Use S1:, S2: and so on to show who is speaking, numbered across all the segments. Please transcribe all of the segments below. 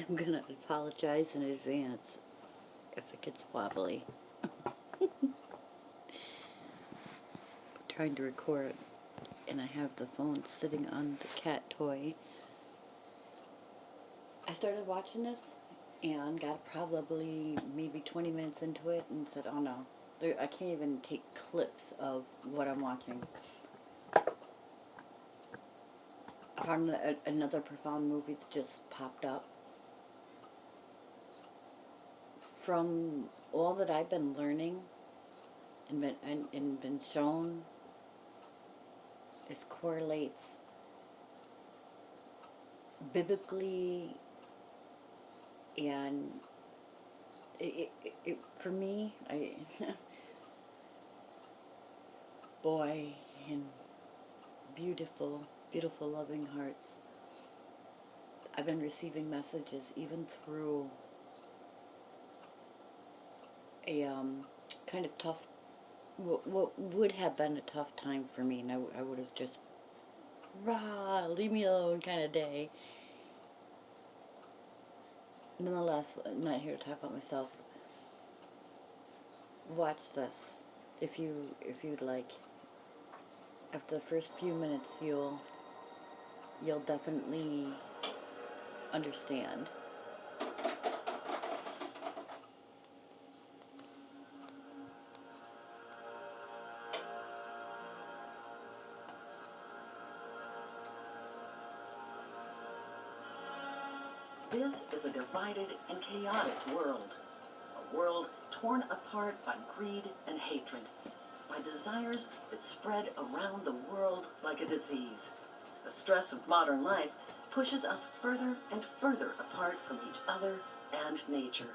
S1: I'm gonna apologize in advance if it gets wobbly. Trying to record, and I have the phone sitting on the cat toy. I started watching this and got probably maybe 20 minutes into it and said, oh no, I can't even take clips of what I'm watching. I found another profound movie that just popped up. From all that I've been learning and been shown, this correlates biblically, and for me, boy, and beautiful, beautiful, loving hearts. I've been receiving messages even through a kind of tough, what would have been a tough time for me, and I would have just, rah, leave me alone kind of day. Nonetheless, I'm not here to talk about myself. Watch this, if you'd like. After the first few minutes, you'll definitely understand.
S2: This is a divided and chaotic world. A world torn apart by greed and hatred, by desires that spread around the world like a disease. The stress of modern life pushes us further and further apart from each other and nature.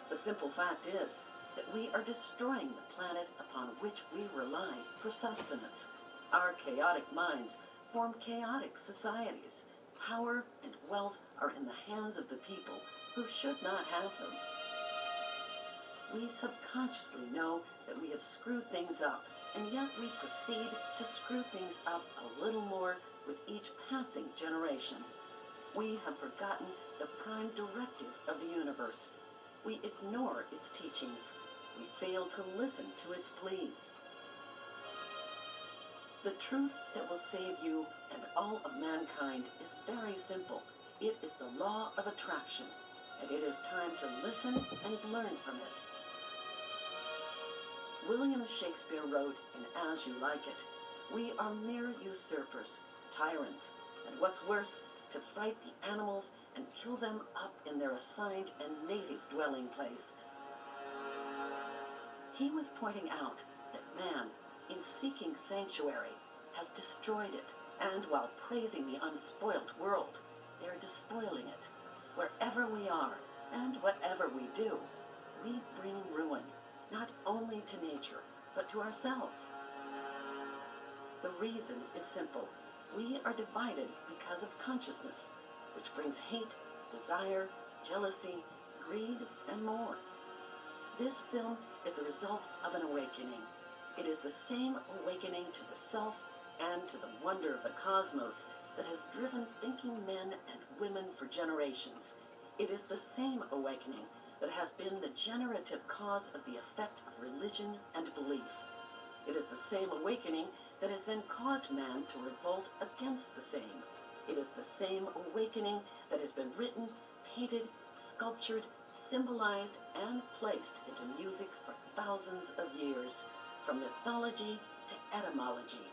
S2: The simple fact is that we are destroying the planet upon which we rely for sustenance. Our chaotic minds form chaotic societies. Power and wealth are in the hands of the people who should not have them. We subconsciously know that we have screwed things up, and yet we proceed to screw things up a little more with each passing generation. We have forgotten the prime directive of the universe. We ignore its teachings. We fail to listen to its pleas. The truth that will save you and all of mankind is very simple. It is the law of attraction, and it is time to listen and learn from it. William Shakespeare wrote in As You Like It, "We are mere usurpers, tyrants, and what's worse, to fright the animals and kill them up in their assigned and native dwelling place." He was pointing out that man, in seeking sanctuary, has destroyed it, and while praising the unspoilt world, they are despoiling it. Wherever we are, and whatever we do, we bring ruin, not only to nature, but to ourselves. The reason is simple. We are divided because of consciousness, which brings hate, desire, jealousy, greed, and more. This film is the result of an awakening. It is the same awakening to the self and to the wonder of the cosmos that has driven thinking men and women for generations. It is the same awakening that has been the generative cause of the effect of religion and belief. It is the same awakening that has then caused man to revolt against the same. It is the same awakening that has been written, painted, sculptured, symbolized, and placed into music for thousands of years, from mythology to etymology.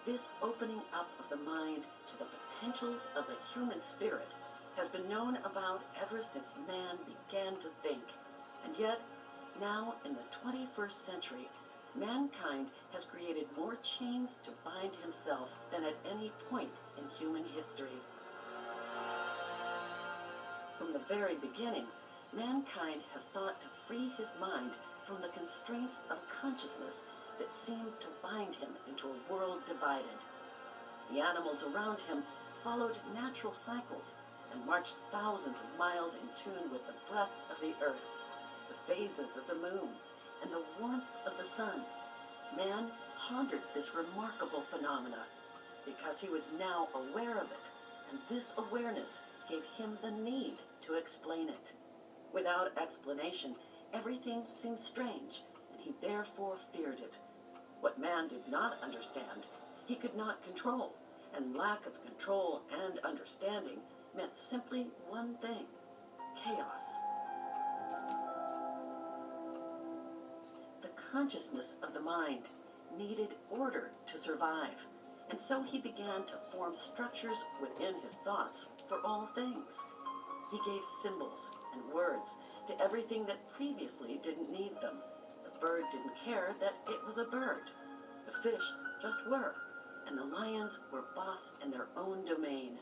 S2: This opening up of the mind to the potentials of the human spirit has been known about ever since man began to think. And yet, now in the 21st century, mankind has created more chains to bind himself than at any point in human history. From the very beginning, mankind has sought to free his mind from the constraints of consciousness that seemed to bind him into a world divided. The animals around him followed natural cycles and marched thousands of miles in tune with the breath of the earth, the phases of the moon, and the warmth of the sun. Man pondered this remarkable phenomena because he was now aware of it and this awareness gave him the need to explain it. Without explanation, everything seemed strange, and he therefore feared it. What man did not understand, he could not control, and lack of control and understanding meant simply one thing: chaos. The consciousness of the mind needed order to survive, and so he began to form structures within his thoughts for all things. He gave symbols and words to everything that previously didn't need them. The bird didn't care that it was a bird. The fish just were, and the lions were boss in their own domain.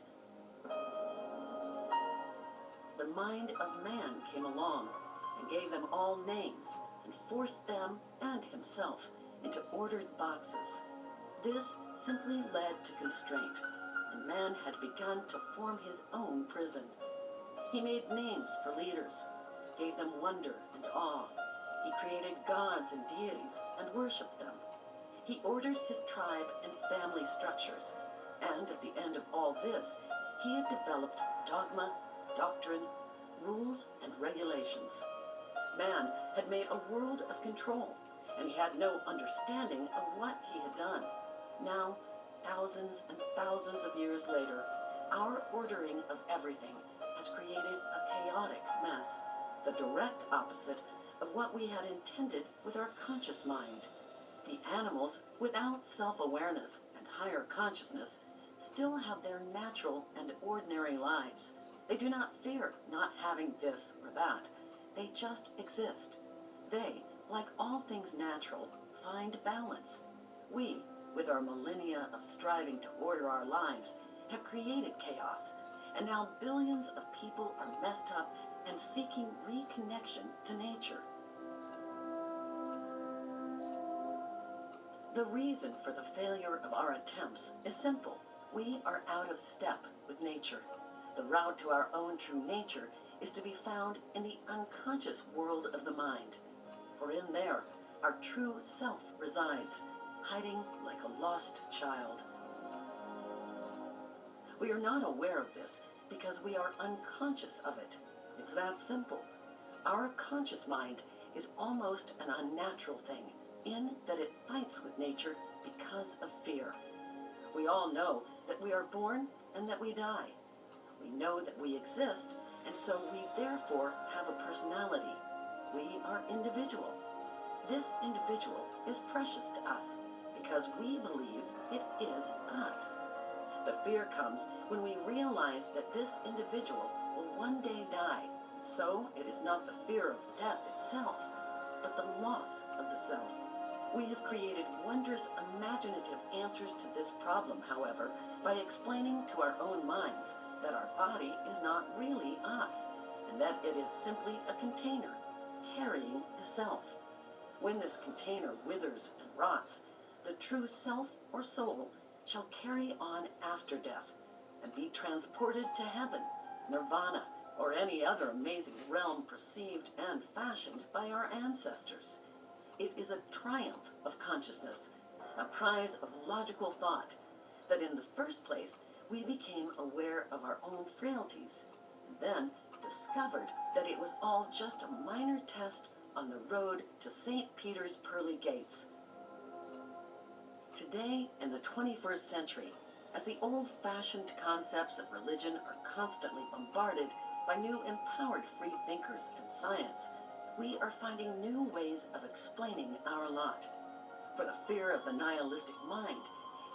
S2: The mind of man came along and gave them all names and forced them and himself into ordered boxes. This simply led to constraint, and man had begun to form his own prison. He made names for leaders, gave them wonder and awe. He created gods and deities and worshipped them. He ordered his tribe and family structures, and at the end of all this, he had developed dogma, doctrine, rules, and regulations. Man had made a world of control, and he had no understanding of what he had done. Now, thousands and thousands of years later, our ordering of everything has created a chaotic mess, the direct opposite of what we had intended with our conscious mind. The animals, without self-awareness and higher consciousness, still have their natural and ordinary lives. They do not fear not having this or that. They just exist. They, like all things natural, find balance. We, with our millennia of striving to order our lives, have created chaos, and now billions of people are messed up and seeking reconnection to nature. The reason for the failure of our attempts is simple. We are out of step with nature. The route to our own true nature is to be found in the unconscious world of the mind. For in there, our true self resides, hiding like a lost child. We are not aware of this because we are unconscious of it. It's that simple. Our conscious mind is almost an unnatural thing, in that it fights with nature because of fear. We all know that we are born and that we die. We know that we exist, and so we therefore have a personality. We are individual. This individual is precious to us because we believe it is us. The fear comes when we realize that this individual will one day die. So it is not the fear of death itself, but the loss of the self. We have created wondrous imaginative answers to this problem, however, by explaining to our own minds that our body is not really us, and that it is simply a container carrying the self. When this container withers and rots, the true self or soul shall carry on after death and be transported to heaven, nirvana, or any other amazing realm perceived and fashioned by our ancestors. It is a triumph of consciousness, a prize of logical thought, that in the first place we became aware of our own frailties, and then discovered that it was all just a minor test on the road to St. Peter's pearly gates. Today, in the 21st century, as the old-fashioned concepts of religion are constantly bombarded by new empowered free thinkers and science, we are finding new ways of explaining our lot. For the fear of the nihilistic mind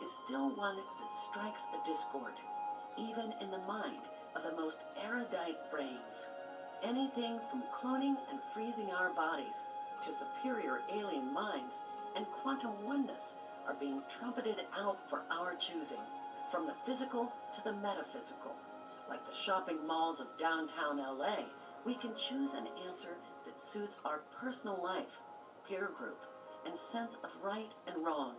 S2: is still one that strikes a discord, even in the mind of the most erudite brains. Anything from cloning and freezing our bodies to superior alien minds and quantum oneness are being trumpeted out for our choosing, from the physical to the metaphysical. Like the shopping malls of downtown LA, we can choose an answer that suits our personal life, peer group, and sense of right and wrong.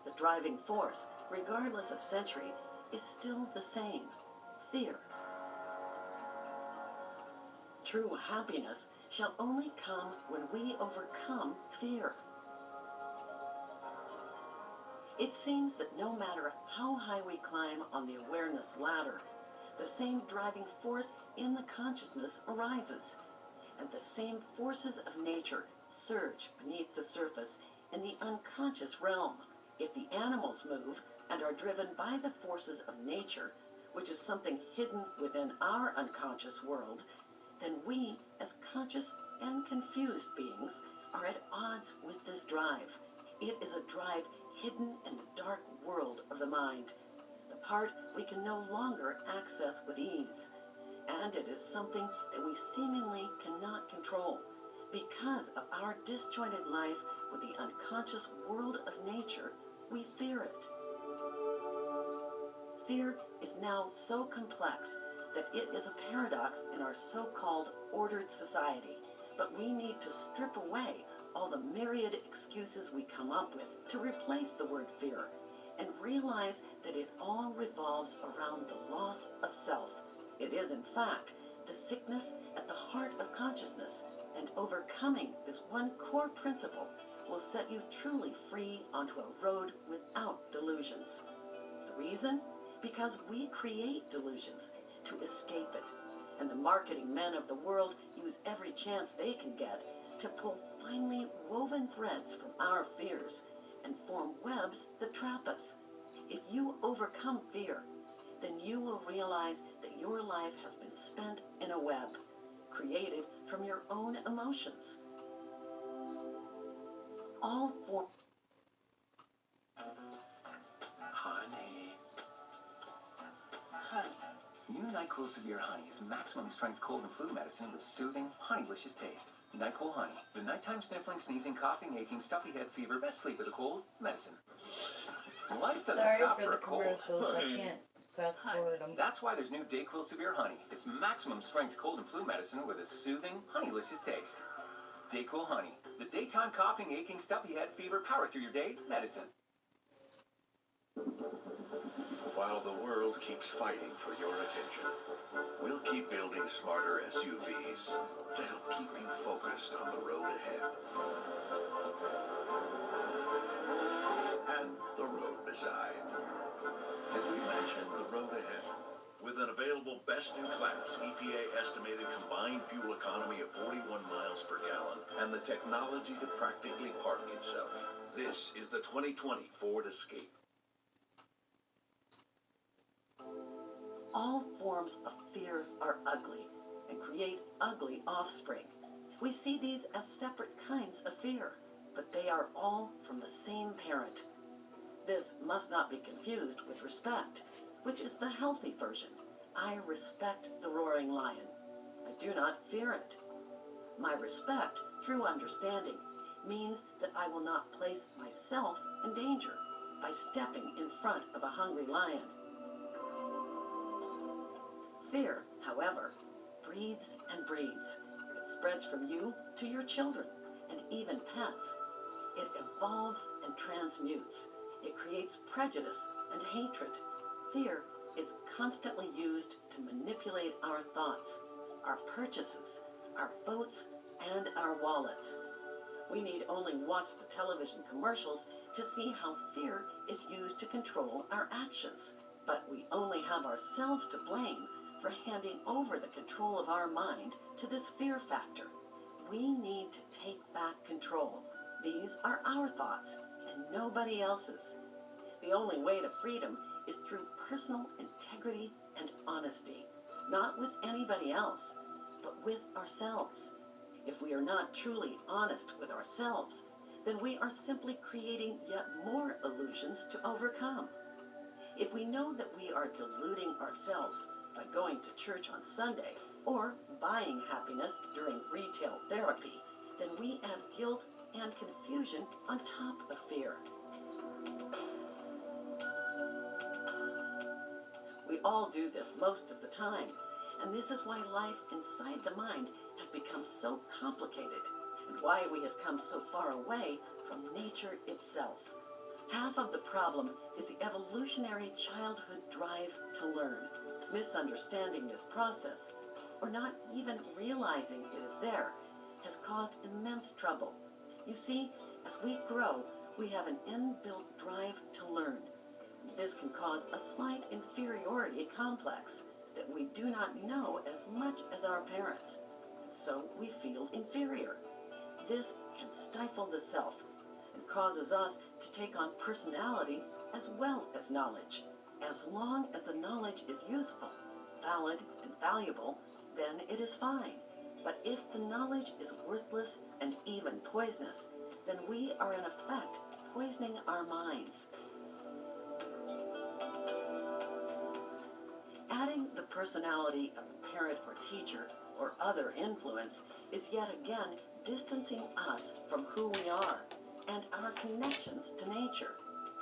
S2: The driving force, regardless of century, is still the same: fear. True happiness shall only come when we overcome fear. It seems that no matter how high we climb on the awareness ladder, the same driving force in the consciousness arises, and the same forces of nature surge beneath the surface in the unconscious realm. If the animals move and are driven by the forces of nature, which is something hidden within our unconscious world, then we, as conscious and confused beings, are at odds with this drive. It is a drive hidden in the dark world of the mind, the part we can no longer access with ease. And it is something that we seemingly cannot control. Because of our disjointed life with the unconscious world of nature, we fear it. Fear is now so complex that it is a paradox in our so-called ordered society, but we need to strip away all the myriad excuses we come up with to replace the word fear and realize that it all revolves around the loss of self. It is, in fact, the sickness at the heart of consciousness, and overcoming this one core principle will set you truly free onto a road without delusions. The reason? Because we create delusions to escape it, and the marketing men of the world use every chance they can get to pull finely woven threads from our fears and form webs that trap us. If you overcome fear, then you will realize that your life has been spent in a web, created from your own emotions. All for
S3: Honey. Honey. New NyQuil Severe Honey is maximum strength cold and flu medicine with soothing, honeylicious taste. NyQuil Honey. The nighttime sniffling, sneezing, coughing, aching, stuffy head, fever, best sleep with a cold medicine. Life doesn't
S1: Sorry
S3: stop
S1: for
S3: for
S1: the
S3: a cold.
S1: commercials. I can't fast forward them.
S3: That's why there's new DayQuil Severe Honey. It's maximum strength cold and flu medicine with a soothing, honeylicious taste. DayQuil Honey. The daytime coughing, aching, stuffy head, fever, power through your day medicine.
S4: While the world keeps fighting for your attention, we'll keep building smarter SUVs to help keep you focused on the road ahead. And the road beside. Did we mention the road ahead? With an available best-in-class EPA estimated combined fuel economy of 41 miles per gallon and the technology to practically park itself, this is the 2020 Ford Escape.
S2: all forms of fear are ugly and create ugly offspring. We see these as separate kinds of fear, but they are all from the same parent. This must not be confused with respect, which is the healthy version. I respect the roaring lion. I do not fear it. My respect, through understanding, means that I will not place myself in danger by stepping in front of a hungry lion. Fear, however, breeds and breeds. It spreads from you to your children and even pets. It evolves and transmutes. It creates prejudice and hatred. Fear is constantly used to manipulate our thoughts, our purchases, our votes, and our wallets. We need only watch the television commercials to see how fear is used to control our actions. But we only have ourselves to blame for handing over the control of our mind to this fear factor. We need to take back control. These are our thoughts and nobody else's. The only way to freedom is through personal integrity and honesty, not with anybody else, but with ourselves. If we are not truly honest with ourselves, then we are simply creating yet more illusions to overcome. If we know that we are deluding ourselves by going to church on Sunday or buying happiness during retail therapy, then we add guilt and confusion on top of fear. We all do this most of the time, and this is why life inside the mind has become so complicated and why we have come so far away from nature itself. Half of the problem is the evolutionary childhood drive to learn. Misunderstanding this process, or not even realizing it is there, has caused immense trouble. You see, as we grow, we have an inbuilt drive to learn. This can cause a slight inferiority complex, that we do not know as much as our parents, and so we feel inferior. This can stifle the self and causes us to take on personality as well as knowledge. As long as the knowledge is useful, valid, and valuable, then it is fine. But if the knowledge is worthless and even poisonous, then we are in effect poisoning our minds. Adding the personality of the parent or teacher or other influence is yet again distancing us from who we are and our connections to nature.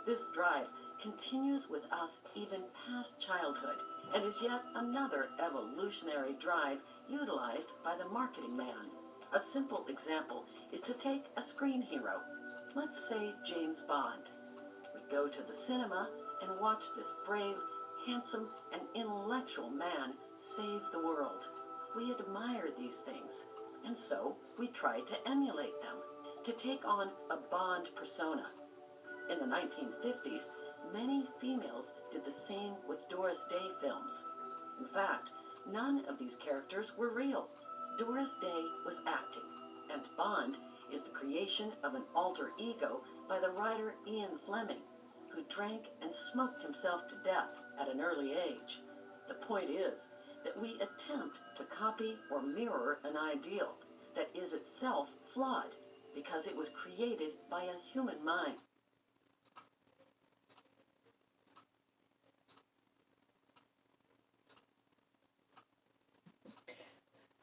S2: This drive continues with us even past childhood and is yet another evolutionary drive utilized by the marketing man. A simple example is to take a screen hero. Let's say James Bond. We go to the cinema and watch this brave, handsome, and intellectual man save the world. We admire these things, and so we try to emulate them, to take on a Bond persona. In the 1950s, many females did the same with Doris Day films. In fact, none of these characters were real. Doris Day was acting, and Bond is the creation of an alter ego by the writer Ian Fleming, who drank and smoked himself to death at an early age. The point is that we attempt to copy or mirror an ideal that is itself flawed because it was created by a human mind.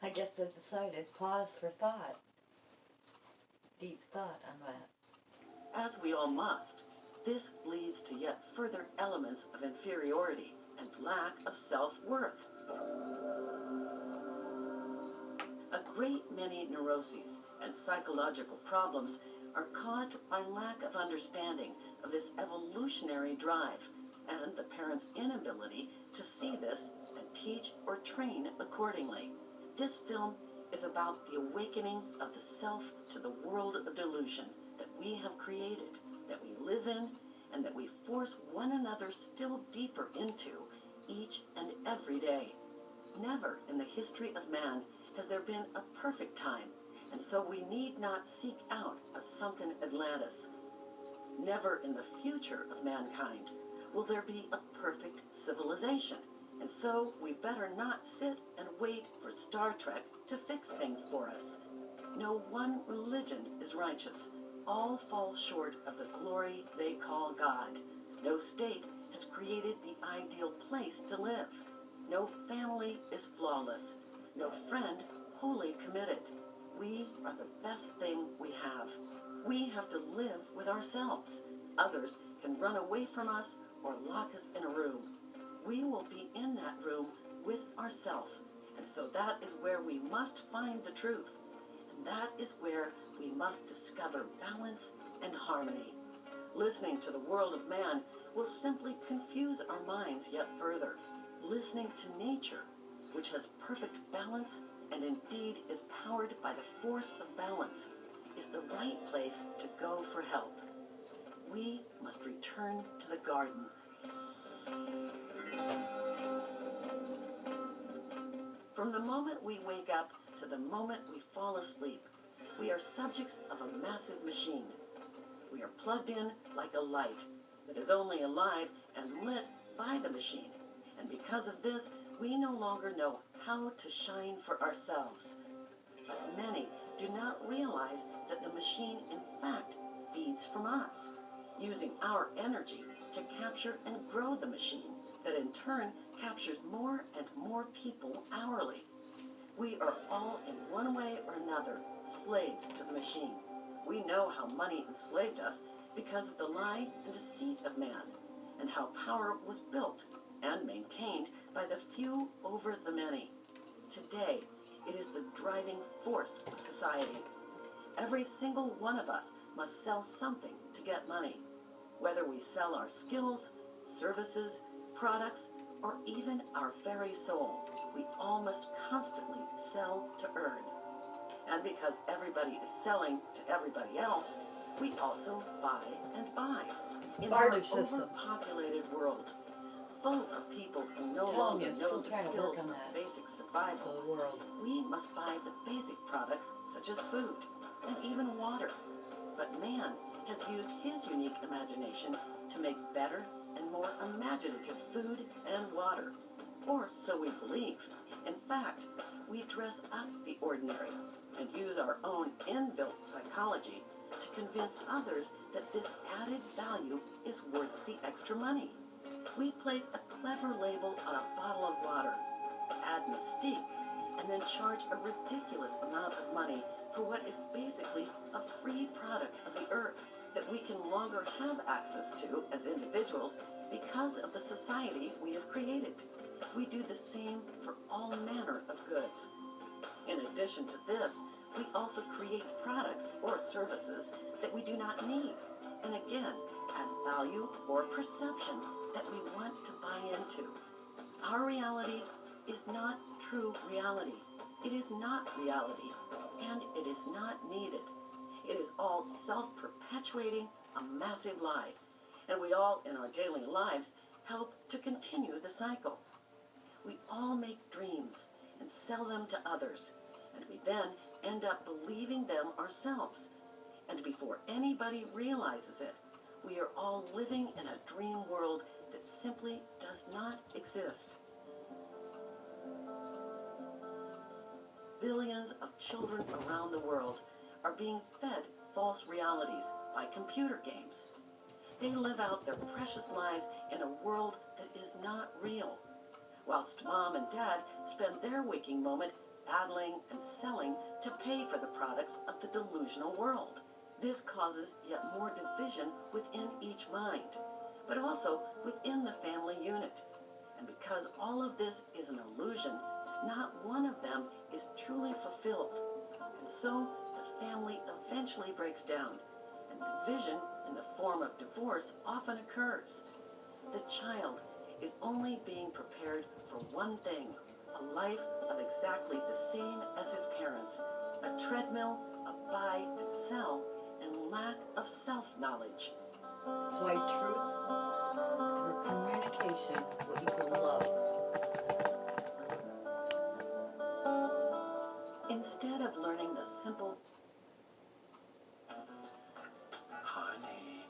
S1: I guess I decided pause for thought. Deep thought on that.
S2: As we all must, this leads to yet further elements of inferiority and lack of self-worth. A great many neuroses and psychological problems are caused by lack of understanding of this evolutionary drive and the parent's inability to see this and teach or train accordingly. This film is about the awakening of the self to the world of delusion that we have created, that we live in, and that we force one another still deeper into each and every day. Never in the history of man has there been a perfect time, and so we need not seek out a sunken Atlantis. Never in the future of mankind will there be a perfect civilization, and so we better not sit and wait for Star Trek to fix things for us. No one religion is righteous. All fall short of the glory they call God. No state has created the ideal place to live. No family is flawless. No friend wholly committed. We are the best thing we have. We have to live with ourselves. Others can run away from us or lock us in a room. We will be in that room with ourselves, and so that is where we must find the truth, and that is where we must discover balance and harmony. Listening to the world of man will simply confuse our minds yet further. Listening to nature, which has perfect balance and indeed is powered by the force of balance, is the right place to go for help. We must return to the garden. From the moment we wake up to the moment we fall asleep, we are subjects of a massive machine. We are plugged in like a light that is only alive and lit by the machine. And because of this, we no longer know how to shine for ourselves. But many do not realize that the machine, in fact, feeds from us, using our energy to capture and grow the machine, that in turn captures more and more people hourly. We are all, in one way or another, slaves to the machine. We know how money enslaved us because of the lie and deceit of man, and how power was built and maintained by the few over the many. Today, it is the driving force of society. Every single one of us must sell something to get money. Whether we sell our skills, services, products, or even our very soul, we all must constantly sell to earn. And because everybody is selling to everybody else, we also buy and buy. In our
S1: Barter system.
S2: overpopulated world, full of people who no
S1: Telling
S2: longer
S1: you, I'm
S2: know
S1: still
S2: the
S1: trying to
S2: skills
S1: work on
S2: of
S1: that.
S2: basic
S1: For
S2: survival.
S1: the world.
S2: We must buy the basic products such as food and even water. But man has used his unique imagination to make better and more imaginative food and water. Or so we believe. In fact, we dress up the ordinary and use our own inbuilt psychology to convince others that this added value is worth the extra money. We place a clever label on a bottle of water, add mystique, and then charge a ridiculous amount of money for what is basically a free product of the earth that we can longer have access to as individuals because of the society we have created. We do the same for all manner of goods. In addition to this, we also create products or services that we do not need, and again, add value or perception that we want to buy into. Our reality is not true reality. It is not reality, and it is not needed. It is all self-perpetuating, a massive lie, and we all in our daily lives help to continue the cycle. We all make dreams and sell them to others, and we then end up believing them ourselves. And before anybody realizes it, we are all living in a dream world that simply does not exist. Billions of children around the world are being fed false realities by computer games. They live out their precious lives in a world that is not real, whilst mom and dad spend their waking moment battling and selling to pay for the products of the delusional world. This causes yet more division within each mind, but also within the family unit. And because all of this is an illusion, not one of them is truly fulfilled. And so the family eventually breaks down, and division in the form of divorce often occurs. The child is only being prepared for one thing, a life of exactly the same as his parents, a treadmill of buy and sell, and lack of self-knowledge.
S1: That's why truth through communication will equal love.
S2: Instead of learning the simple
S3: Honey.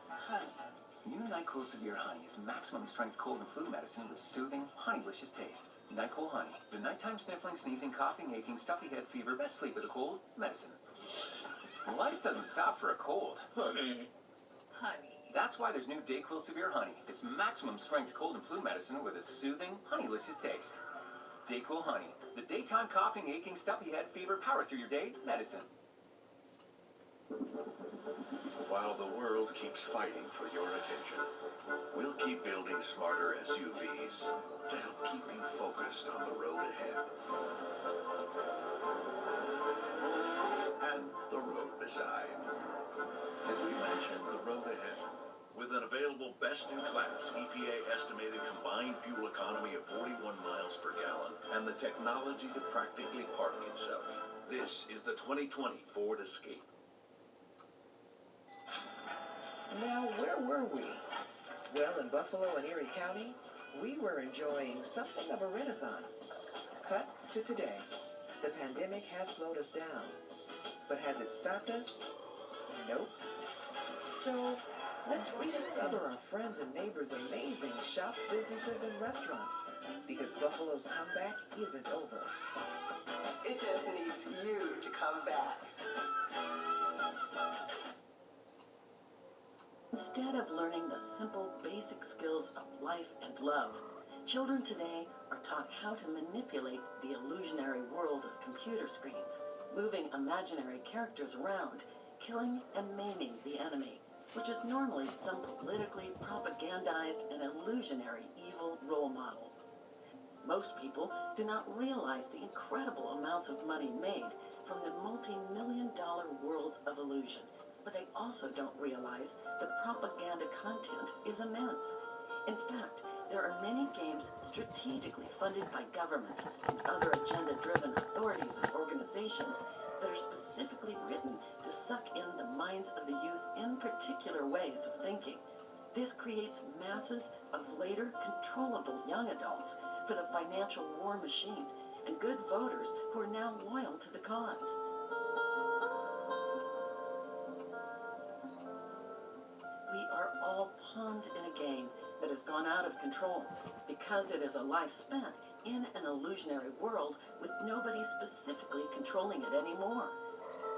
S3: Honey. New NyQuil Severe Honey is maximum strength cold and flu medicine with soothing, honeylicious taste. NyQuil Honey, the nighttime sniffling, sneezing, coughing, aching, stuffy head fever, best sleep with a cold medicine. Life doesn't stop for a cold.
S4: Honey.
S3: That's why there's new DayQuil Severe Honey. It's maximum strength cold and flu medicine with a soothing, honeylicious taste. DayQuil Honey, the daytime coughing, aching, stuffy head fever, power through your day medicine.
S4: While the world keeps fighting for your attention, we'll keep building smarter SUVs to help keep you focused on the road ahead. And the road beside. Did we mention the road ahead? With an available best-in-class EPA estimated combined fuel economy of 41 miles per gallon and the technology to practically park itself. This is the 2020 Ford Escape.
S5: Now, where were we? Well, in Buffalo and Erie County, we were enjoying something of a renaissance. Cut to today. The pandemic has slowed us down. But has it stopped us? Nope. So, let's rediscover our friends and neighbors' amazing shops, businesses, and restaurants. Because Buffalo's comeback isn't over.
S6: It just needs you to come back.
S2: Instead of learning the simple, basic skills of life and love, children today are taught how to manipulate the illusionary world of computer screens, moving imaginary characters around, killing and maiming the enemy, which is normally some politically propagandized and illusionary evil role model. Most people do not realize the incredible amounts of money made from the multi-million-dollar worlds of illusion, but they also don't realize the propaganda content is immense. In fact, there are many games strategically funded by governments and other agenda-driven authorities and organizations that are specifically written to suck in the minds of the youth in particular ways of thinking. This creates masses of later controllable young adults for the financial war machine and good voters who are now loyal to the cause. We are all pawns in a game that has gone out of control because it is a life spent in an illusionary world with nobody specifically controlling it anymore.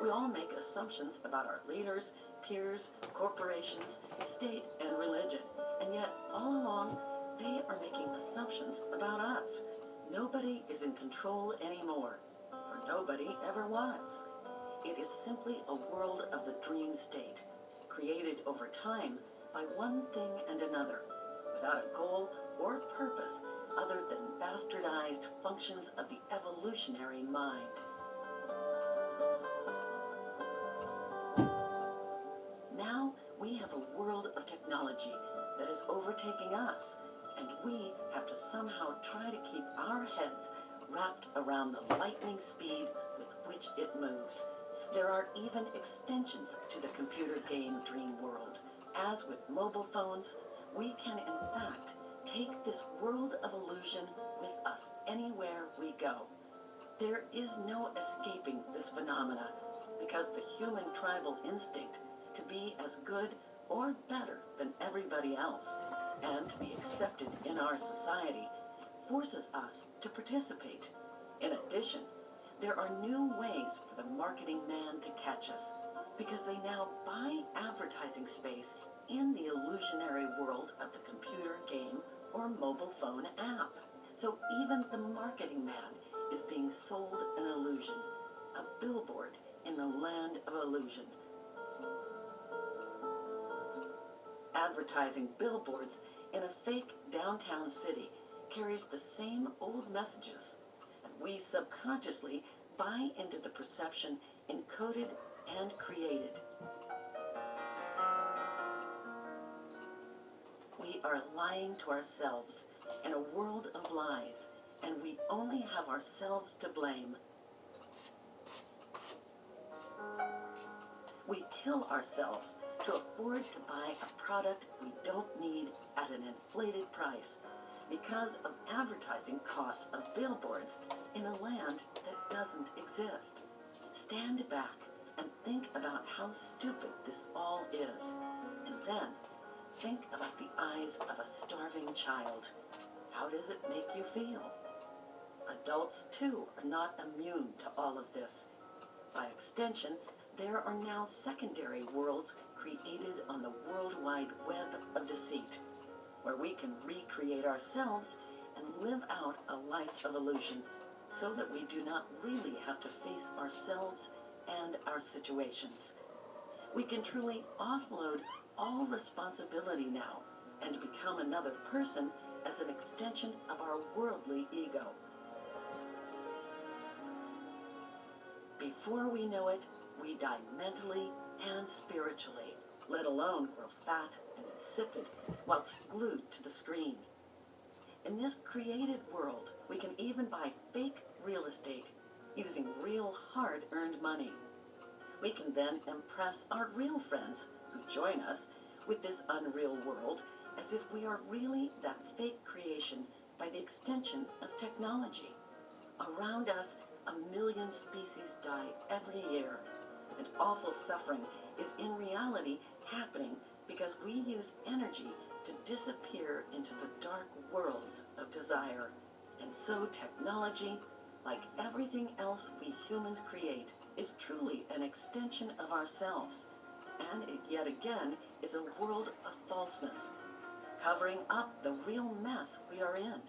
S2: We all make assumptions about our leaders, peers, corporations, state, and religion, and yet all along they are making assumptions about us. Nobody is in control anymore, or nobody ever was. It is simply a world of the dream state, created over time by one thing and another, without a goal or purpose other than bastardized functions of the evolutionary mind. Now we have a world of technology that is overtaking us, and we have to somehow try to keep our heads wrapped around the lightning speed with which it moves. There are even extensions to the computer game dream world. As with mobile phones, we can in fact take this world of illusion with us anywhere we go. There is no escaping this phenomena because the human tribal instinct to be as good or better than everybody else and to be accepted in our society forces us to participate. In addition, there are new ways for the marketing man to catch us because they now buy advertising space in the illusionary world of the computer game or mobile phone app. So even the marketing man is being sold an illusion, a billboard in the land of illusion. Advertising billboards in a fake downtown city carries the same old messages, and we subconsciously buy into the perception encoded and created. We are lying to ourselves in a world of lies, and we only have ourselves to blame. We kill ourselves to afford to buy a product we don't need at an inflated price because of advertising costs of billboards in a land that doesn't exist. Stand back and think about how stupid this all is, and then think about the eyes of a starving child. How does it make you feel? Adults, too, are not immune to all of this. By extension, there are now secondary worlds created on the World Wide Web of deceit, where we can recreate ourselves and live out a life of illusion, so that we do not really have to face ourselves and our situations. We can truly offload all responsibility now and become another person as an extension of our worldly ego. Before we know it, we die mentally and spiritually, let alone grow fat and insipid whilst glued to the screen. In this created world, we can even buy fake real estate using real hard-earned money. We can then impress our real friends who join us with this unreal world as if we are really that fake creation by the extension of technology. Around us, 1 million species die every year, and awful suffering is in reality happening because we use energy to disappear into the dark worlds of desire. And so technology, like everything else we humans create, is truly an extension of ourselves, and it yet again is a world of falseness, covering up the real mess we are in.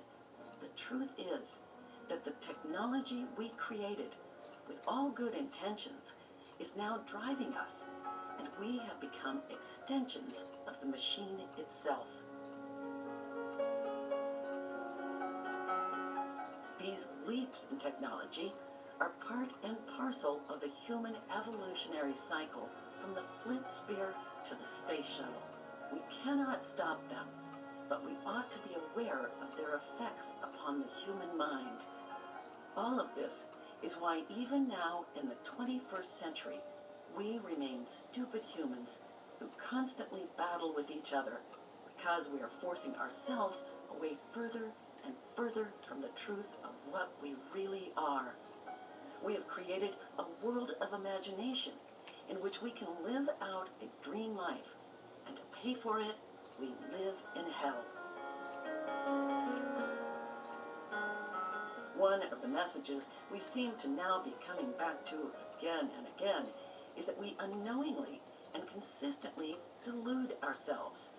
S2: The truth is that the technology we created, with all good intentions, is now driving us, and we have become extensions of the machine itself. These leaps in technology are part and parcel of the human evolutionary cycle from the flint spear to the space shuttle. We cannot stop them, but we ought to be aware of their effects upon the human mind. All of this is why even now in the 21st century, we remain stupid humans who constantly battle with each other, because we are forcing ourselves away further and further from the truth of what we really are. We have created a world of imagination in which we can live out a dream life, and to pay for it, we live in hell. One of the messages we seem to now be coming back to again and again is that we unknowingly and consistently delude ourselves.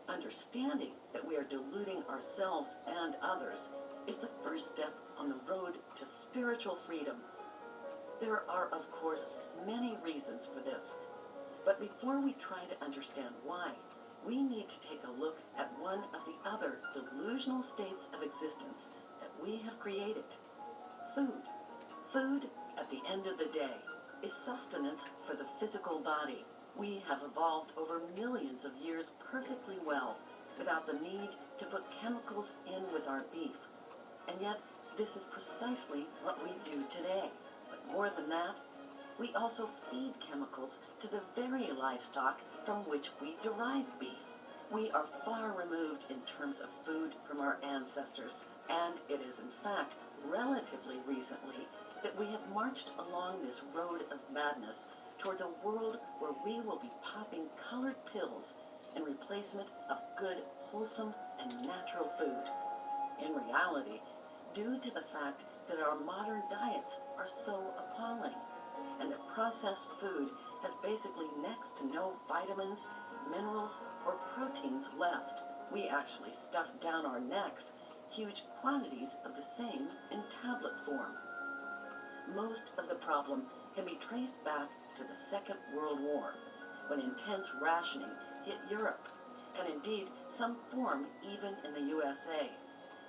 S2: Understanding that we are deluding ourselves and others is the first step on the road to spiritual freedom. There are, of course, many reasons for this, but before we try to understand why, we need to take a look at one of the other delusional states of existence that we have created. Food. Food, at the end of the day, is sustenance for the physical body. We have evolved over millions of years perfectly well, without the need to put chemicals in with our beef. And yet, this is precisely what we do today. But more than that, we also feed chemicals to the very livestock from which we derive beef. We are far removed in terms of food from our ancestors, and it is in fact relatively recently that we have marched along this road of madness towards a world where we will be popping colored pills in replacement of good, wholesome, and natural food. In reality, due to the fact that our modern diets are so appalling, and that processed food has basically next to no vitamins, minerals, or proteins left, we actually stuff down our necks huge quantities of the same in tablet form. Most of the problem can be traced back to the Second World War, when intense rationing hit Europe, and indeed some form even in the USA.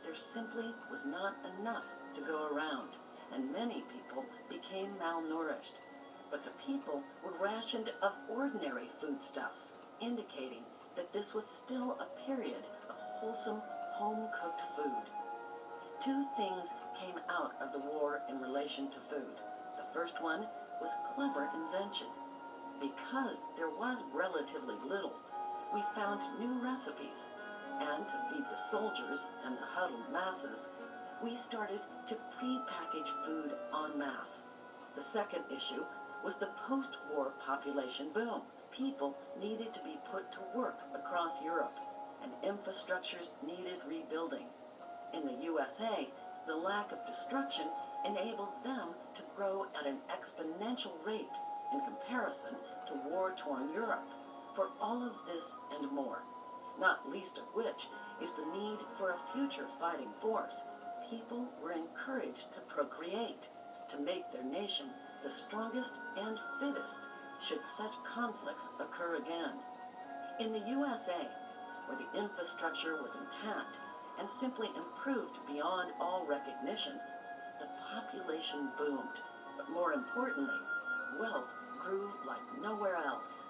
S2: There simply was not enough to go around, and many people became malnourished. But the people were rationed of ordinary foodstuffs, indicating that this was still a period of wholesome, home-cooked food. Two things came out of the war in relation to food. The first one was clever invention. Because there was relatively little, we found new recipes, and to feed the soldiers and the huddled masses, we started to pre-package food en masse. The second issue was the post-war population boom. People needed to be put to work across Europe, and infrastructures needed rebuilding. In the USA, the lack of destruction enabled them to grow at an exponential rate in comparison to war-torn Europe. For all of this and more, not least of which is the need for a future fighting force, people were encouraged to procreate, to make their nation the strongest and fittest should such conflicts occur again. In the USA, where the infrastructure was intact and simply improved beyond all recognition, the population boomed, but more importantly, wealth grew like nowhere else.